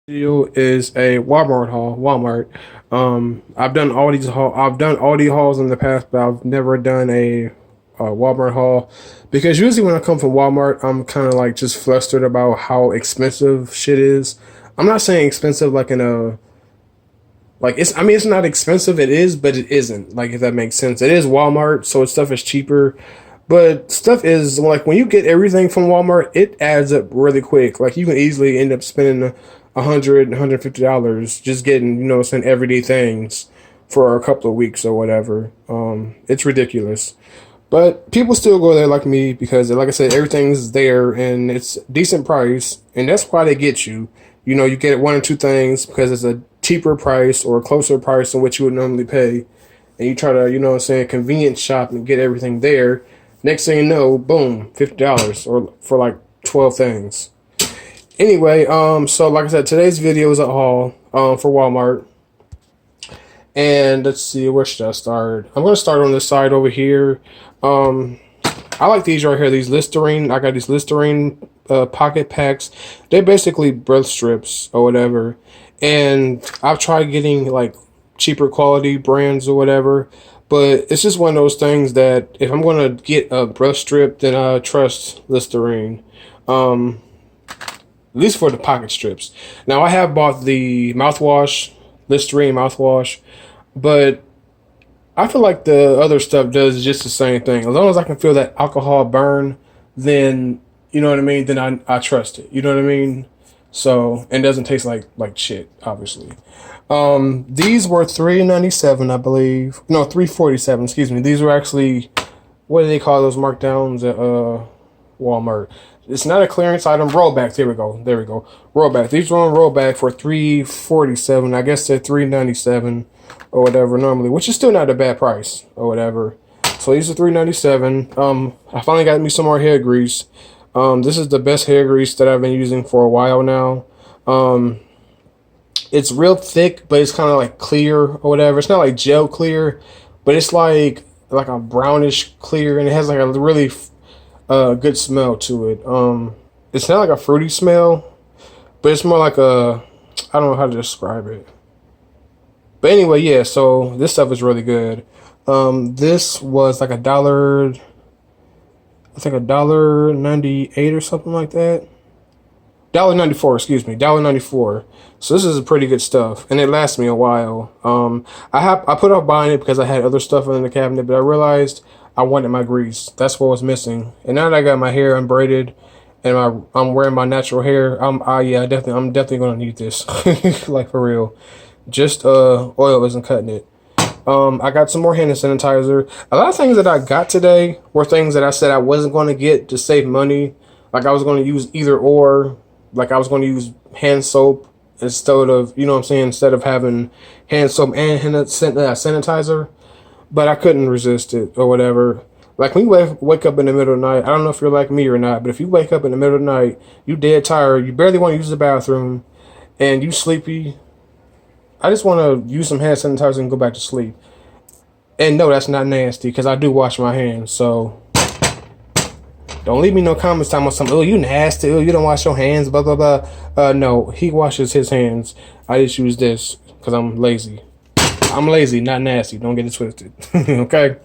Video is a Walmart haul. Walmart. I've done all these I've done all these hauls in the past, but I've never done a Walmart haul because usually when I come from Walmart, I'm kind of like just flustered about how expensive shit is. I'm not saying expensive like in a like it's. I mean, it's not expensive. It is, but it isn't. Like if that makes sense. It is Walmart, so stuff is cheaper. But stuff is like when you get everything from Walmart, it adds up really quick. Like you can easily end up spending $150 just getting, saying everyday things for a couple of weeks or whatever. It's ridiculous. But people still go there like me because, like I said, everything's there and it's decent price, and that's why they get you. You get one or two things because it's a cheaper price or a closer price than what you would normally pay, and you try to, convenience shop and get everything there. Next thing you know, boom, $50 or for like 12 things. Anyway, so like I said, today's video is a haul for Walmart. And let's see, where should I start? I'm gonna start on this side over here. I like these right here, these Listerine. I got these Listerine pocket packs. They're basically breath strips or whatever. And I've tried getting like cheaper quality brands or whatever. But it's just one of those things that if I'm gonna get a breath strip, then I trust Listerine. At least for the pocket strips. Now I have bought the mouthwash, Listerine mouthwash, but I feel like the other stuff does just the same thing. As long as I can feel that alcohol burn, then you know what I mean. Then I trust it. You know what I mean. So and it doesn't taste like shit, obviously. These were $3.97, I believe. No, $3.47. Excuse me. These were actually, what do they call those markdowns at Walmart? It's not a clearance item. Rollback. There we go. There we go. Rollback. These were on rollback for $3.47. I guess they're $3.97 or whatever normally, which is still not a bad price or whatever. So these are $3.97. I finally got me some more hair grease. This is the best hair grease that I've been using for a while now. It's real thick, but it's kind of like clear or whatever. It's not like gel clear, but it's like a brownish clear, and it has like a really good smell to it. It's not like a fruity smell, but it's more like I don't know how to describe it. But anyway, yeah, so this stuff is really good. This was like I think $1.98 or something like that. $1.94, excuse me, $1.94. So this is pretty good stuff, and it lasts me a while. I put off buying it because I had other stuff in the cabinet, but I realized I wanted my grease. That's what was missing. And now that I got my hair unbraided and I'm wearing my natural hair, I'm definitely gonna need this. Like for real. Just oil isn't cutting it. I got some more hand sanitizer. A lot of things that I got today were things that I said I wasn't going to get to save money. Like I was going to use either or. Like I was going to use hand soap instead of, instead of having hand soap and sanitizer. But I couldn't resist it or whatever. Like when you wake up in the middle of the night, I don't know if you're like me or not, but if you wake up in the middle of the night, you dead tired, you barely want to use the bathroom, and you sleepy, I just want to use some hand sanitizer and go back to sleep. And no, that's not nasty because I do wash my hands. So don't leave me no comments talking about something. Oh, you nasty. Oh, you don't wash your hands. Blah blah blah. No, he washes his hands. I just use this because I'm lazy. I'm lazy, not nasty. Don't get it twisted. Okay.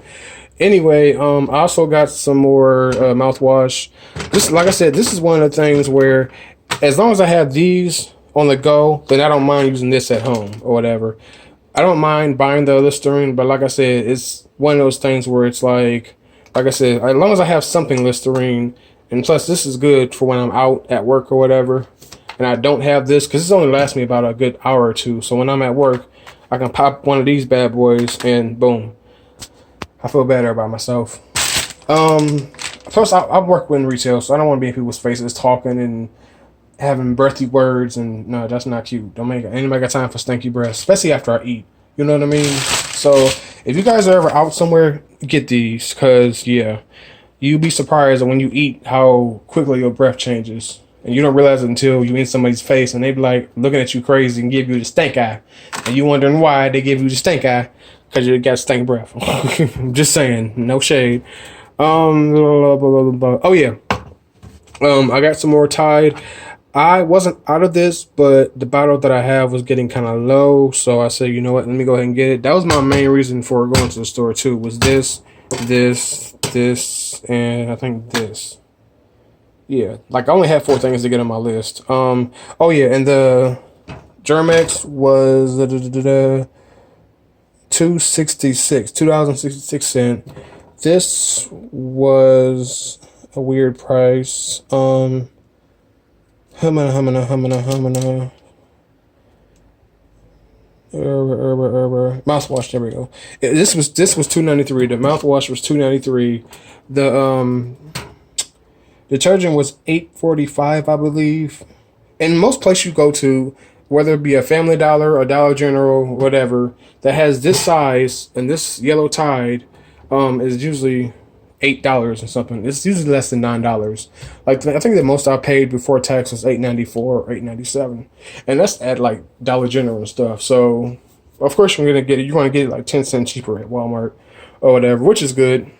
Anyway, I also got some more mouthwash. This, like I said, this is one of the things where, as long as I have these on the go, then I don't mind using this at home or whatever. I don't mind buying the Listerine, but like I said, it's one of those things where it's like I said, as long as I have something Listerine, and plus this is good for when I'm out at work or whatever, and I don't have this, because this only lasts me about a good hour or two, so when I'm at work, I can pop one of these bad boys, and boom, I feel better about myself. Plus, I work in retail, so I don't want to be in people's faces talking and having breathy words, and no, that's not cute. Don't make anybody got time for stinky breath, especially after I eat. You know what I mean? So if you guys are ever out somewhere, get these, cause yeah, you'd be surprised when you eat how quickly your breath changes, and you don't realize it until you in somebody's face, and they be like looking at you crazy and give you the stink eye, and you wondering why they give you the stink eye, cause you got stink breath. I'm just saying, no shade. Oh yeah. I got some more Tide. I wasn't out of this, but the bottle that I have was getting kind of low, so I said, you know what, let me go ahead and get it. That was my main reason for going to the store too. Was this, and I think this. Yeah, like I only had 4 things to get on my list. Oh yeah, and the Germex was 2.66 This was a weird price. Humana. Mouthwash. There we go. This was $2.93. The mouthwash was $2.93. The detergent was $8.45, I believe. And most places you go to, whether it be a Family Dollar or Dollar General, whatever, that has this size and this yellow Tide, is usually $8 or something. It's usually less than $9. Like I think the most I paid before tax was $8.94 or $8.97, and that's at like Dollar General and stuff. So of course you're gonna get it like 10 cents cheaper at Walmart or whatever, which is good.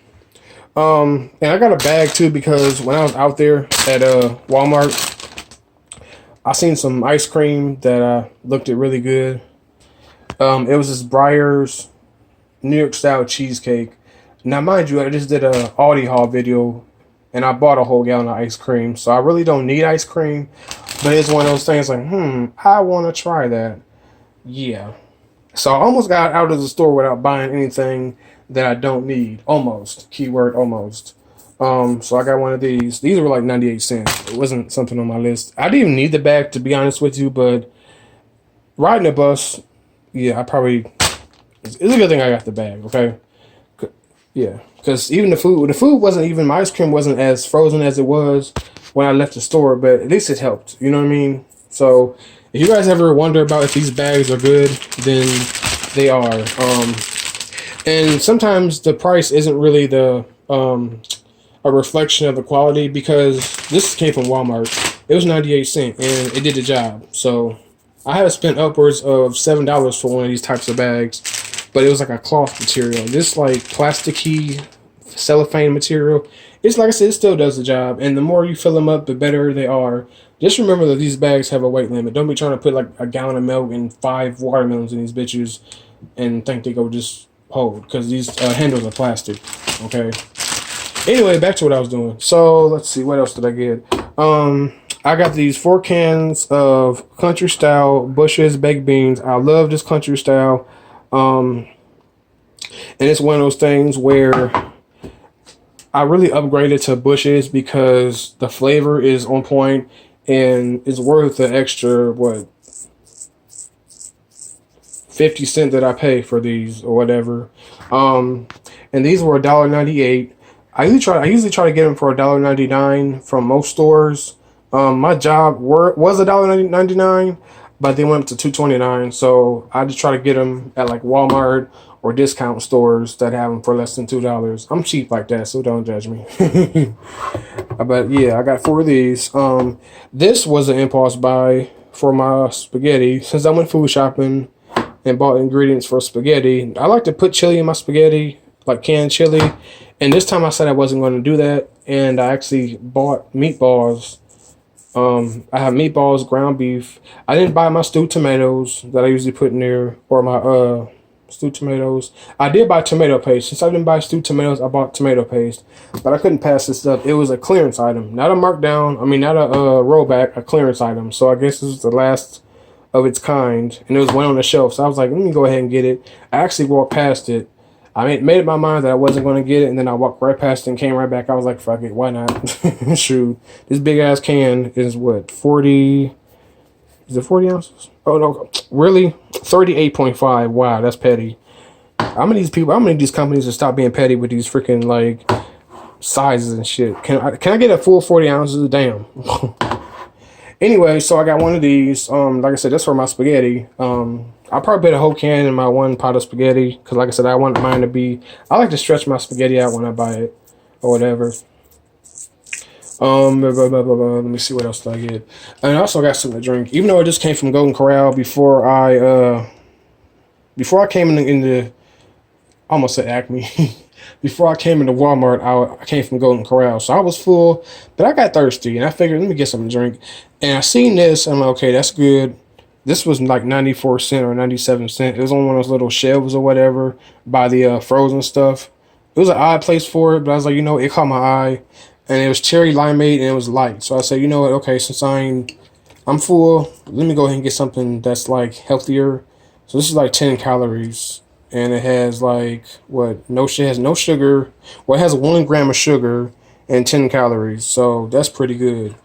And I got a bag too because when I was out there at Walmart, I seen some ice cream that looked it really good. It was this Breyers New York style cheesecake. Now, mind you, I just did a Aldi haul video, and I bought a whole gallon of ice cream, so I really don't need ice cream. But it's one of those things like, I want to try that. Yeah. So I almost got out of the store without buying anything that I don't need. Almost. Keyword almost. So I got one of these. These were like 98 cents. It wasn't something on my list. I didn't even need the bag, to be honest with you, but riding a bus, yeah, it's a good thing I got the bag, okay? Yeah, because even the food wasn't even, my ice cream wasn't as frozen as it was when I left the store, but at least it helped. You know what I mean? So if you guys ever wonder about if these bags are good, then they are. And sometimes the price isn't really a reflection of the quality, because this came from Walmart. It was 98 cents and it did the job. So I had to spend upwards of $7 for one of these types of bags. But it was like a cloth material. This like plasticky cellophane material. It's like I said, it still does the job. And the more you fill them up, the better they are. Just remember that these bags have a weight limit. Don't be trying to put like a gallon of milk and 5 watermelons in these bitches and think they go just hold, because these handles are plastic. Okay. Anyway, back to what I was doing. So let's see, what else did I get? I got these 4 cans of country style Bush's baked beans. I love this country style. And it's one of those things where I really upgraded to Bush's because the flavor is on point and it's worth the extra 50 cents that I pay for these or whatever. And these were $1.98. I usually try to get them for $1.99 from most stores. My job was $1.99. But they went up to $2.29, so I just try to get them at like Walmart or discount stores that have them for less than $2. I'm cheap like that, so don't judge me. But yeah, I got 4 of these. This was an impulse buy for my spaghetti. Since I went food shopping and bought ingredients for spaghetti, I like to put chili in my spaghetti, like canned chili. And this time I said I wasn't going to do that, and I actually bought meatballs. I have meatballs, ground beef. I didn't buy my stewed tomatoes that I usually put in there, or my stewed tomatoes. I did buy tomato paste. Since I didn't buy stewed tomatoes, I bought tomato paste. But I couldn't pass this up. It was a clearance item, not a markdown. I mean, not a rollback, a clearance item. So I guess this is the last of its kind, and there was one on the shelf. So I was like, let me go ahead and get it. I actually walked past it. I made up my mind that I wasn't going to get it, and then I walked right past it and came right back. I was like, fuck it, why not? Shoot. This big-ass can is what, 40... Is it 40 ounces? Oh, no. Really? 38.5. Wow, that's petty. How many of these companies to stop being petty with these freaking, like, sizes and shit? Can I get a full 40 ounces? Damn. Anyway, so I got one of these. Like I said, that's for my spaghetti. I'll probably put a whole can in my one pot of spaghetti, because like I said, I want mine to be, I like to stretch my spaghetti out when I buy it or whatever. Let me see what else did I get. And I also got something to drink, even though it just came from Golden Corral before I came in the almost said Acme. before I came into Walmart, I came from Golden Corral, so I was full, but I got thirsty, and I figured let me get something to drink. And I seen this, I'm like, okay, that's good. This was like 94 cents or 97 cents. It was on one of those little shelves or whatever by the frozen stuff. It was an odd place for it, but I was like, it caught my eye, and it was cherry limeade and it was light. So I said, you know what? Okay, since I'm full, let me go ahead and get something that's like healthier. So this is like 10 calories, and it has like what? No shit, has no sugar. Well, it has 1 gram of sugar and 10 calories. So that's pretty good.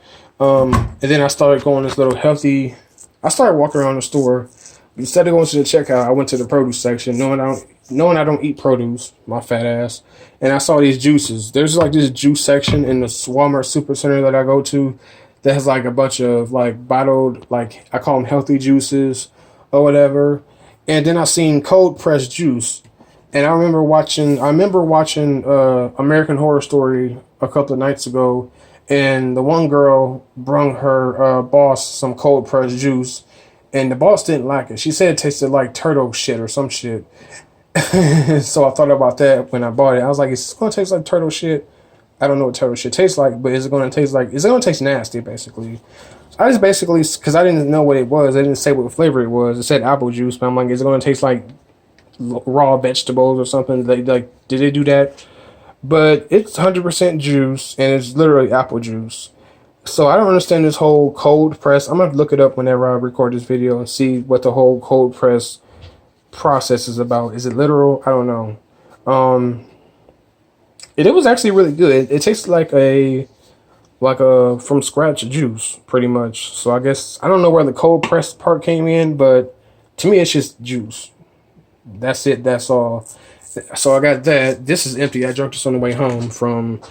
And then I started going this little healthy. I started walking around the store. Instead of going to the checkout, I went to the produce section, knowing I don't eat produce, my fat ass. And I saw these juices. There's like this juice section in the Wal-Mart Supercenter that I go to that has like a bunch of like bottled, like I call them healthy juices or whatever. And then I seen cold pressed juice. And I remember watching American Horror Story a couple of nights ago, and the one girl brung her boss some cold pressed juice, and the boss didn't like it. She said it tasted like turtle shit or some shit. So I thought about that when I bought it. I was like, is it gonna taste like turtle shit? I don't know what turtle shit tastes like, but is it gonna taste nasty, basically? I just basically, because I didn't know what it was, they didn't say what flavor it was. It said apple juice, but I'm like, is it gonna taste like raw vegetables or something? Did they do that? But it's 100% juice, and it's literally apple juice. So I don't understand this whole cold press. I'm gonna look it up whenever I record this video and see what the whole cold press process is about. Is it literal? I don't know. It was actually really good. It tastes like a from scratch juice, pretty much. So I guess I don't know where the cold press part came in, but to me it's just juice. That's it. That's all. So I got that. This is empty. I drank this on the way home from